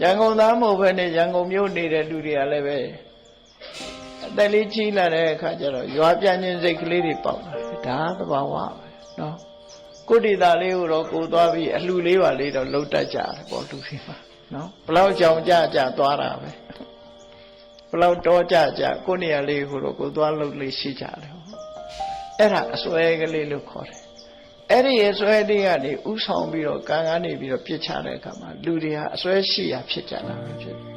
ရန်ကုန်သားမဟုတ်ဘဲနဲ့ရန်ကုန်မြို့နေတဲ့လူတွေကလည်းပဲအသက်လေးကြီးလာတဲ့အခါကျတော့ရွာပြန်ခြင်းစိတ်ကလေးတွေပေါက်လာဒါသဘာဝပဲနော်ကိုတိတာလေးကိုတော့ကိုသွားပြီးအလှလေးပါလေးတော့လှုပ်တတ်ကြတယ်ပေါ့လူတွေမှာနော်ဘလောက်ကြောင်ကြသွားတာပဲဘလောက်တော့ကြကိုနေရာလေးကိုတော့ကိုသွားလှုပ်လေးရှိကြတယ်အဲ့ဒါအစွဲကလေးလို့ခေါ်တယ်အဲ့ဒီအစွဲလေးကနေဥဆောင်ပြီးတော့ကံကနေပြီးတော့ပြစ်ချတဲ့အခါမှာလူတွေဟာအစွဲရှိရာဖြစ်ကြတာပဲဖြစ်တယ်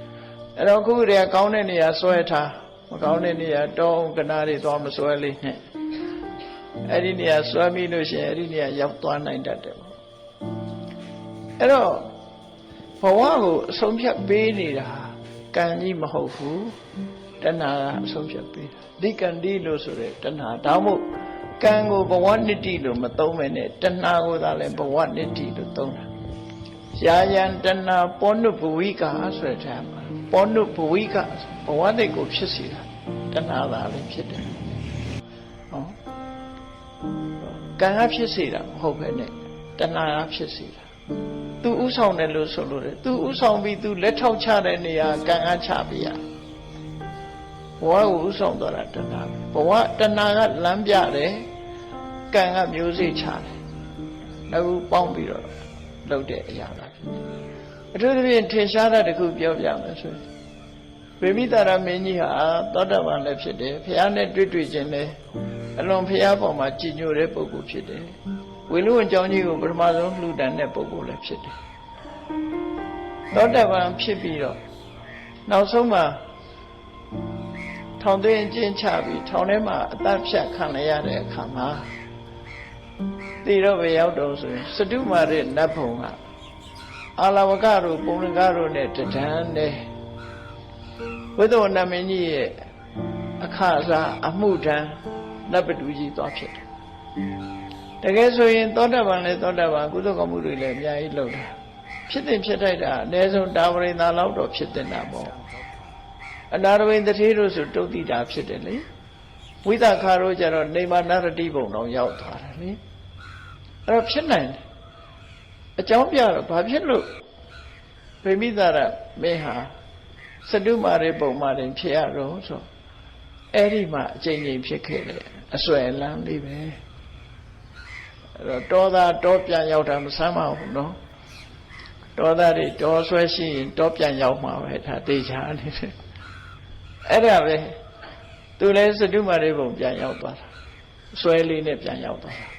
အဲ့တော့ခုတည်းကကောင်းတဲ့နေရာစွဲထားမကောင်းတဲ့နေရာတောင်းကနာတွေသွားမစွဲလေးနဲ့အဲ့ဒီနေရာစွဲမိလို့ရှိရင်အဲ့ဒီနေရာရောက်သွားနိုင်တတ်တယ်ပေါ့အဲ့တော့ဘဝကိုအဆုံးဖြတ်ပေးနေတာကံကြီးမဟုတ်ဘူးတဏှာကအဆုံးဖြတ်ပေးတာဒီကံဒီလို့ဆိုတဲ့တဏှာဒါမှမဟုတ်ကံကိုဘဝနိတ္တိလို့မသုံးမဲနဲ့တဏှာကိုသာလဲဘဝနိတ္တိလို့သုံးတာယာယံတဏှာပောနုဘဝိကာဆိုတဲ့ထဲမှာပောနုဘဝိကာဘဝတိတ်ကိုဖြစ်စေတာတဏှာသာလည်းဖြစ်တယ်ဟောကံကဖြစ်စေတာမဟုတ်ပဲနဲ့တဏှာကဖြစ်စေတာသူဥဆောင်တယ်လို့ဆိုလို့တယ်သူဥဆောင်ပြီးသူလက်ထောက်ချတဲ့နေရာကံကချပေးရဘဝကိုဥဆောင်သွားတာတဏှာဘဝတဏှာကလမ်းပြတယ်ကံကမျိုးစေ့ချတယ်နောက်ပေါင်းပြီးတော့လုပ်တဲ့အရာလားအထူးသဖြင့်ထင်ရှားတာတခုပြောပြမယ်ဆိုရင်ဗေမိတာရမင်းကြီးဟာသောတာပန်လည်းဖြစ်တယ်ဘုရားနဲ့တွေ့ခြင်းလည်းအလွန်ဘုရားပေါ်မှာကြည်ညိုတဲ့ပုဂ္ဂိုလ်ဖြစ်တယ်ဝေလူဝန်ကျောင်းကြီးကိုပထမဆုံးလှူဒန်းတဲ့ပုဂ္ဂိုလ်လည်းဖြစ်တယ်သောတာပန်ဖြစ်ပြီးတော့နောက်ဆုံးမှာထောင်သွင်းကျင်းချပြီးထောင်ထဲမှာအသက်ဖြတ်ခံရတဲ့အခါမှာတည်တော့ပဲရောက်တော့ဆိုရင်စတုမာရဲ့နတ်ဘုံကအာလဝကတို့ပုံရကတို့နဲ့တဒန်းနဲ့ဝိသုဝဏမင်းကြီးရဲ့အခါစားအမှုထမ်းနတ်ပတူကြီးသွားဖြစ်တယ်တကယ်ဆိုရင်သောတာပန်လည်းသောတာပန်ကုသိုလ်ကောင်းမှုတွေလည်းအများကြီးလုပ်တာဖြစ်တင်ဖြစ်ထိုက်တာအနည်းဆုံးတာဝရိန်သာလောက်တော့ဖြစ်တင်တာပေါ့အနာရဝိန်တထေးတို့ဆိုတုတ်တိတာဖြစ်တယ်လေဝိသခါတို့ကျတော့နေမနာရတိဘုံတော်ရောက်သွားတယ်လေအဲ့တော့ဖြစ်နိုင်တယ်အကြောင်းပြတော့ဘာဖြစ်လို့ဗေမိတာရမင်းဟာစတုမာရေပုံမာရင်ဖြစ်ရတော့ဆိုအဲ့ဒီမှာအချိန်ချင်းဖြစ်ခဲ့တယ်အစွဲလမ်းလေးပဲအဲ့တော့တောပြန်ရောက်တာမဆမ်းပါဘူးနော်တောသားတွေတောဆွဲရှိရင်တောပြန်ရောက်မှာပဲဒါတေချာနေတယ်အဲ့ဒါပဲသူလည်းစတုမာရေပုံပြန်ရောက်သွားတာဆွဲလေးနဲ့ပြန်ရောက်သွားတာ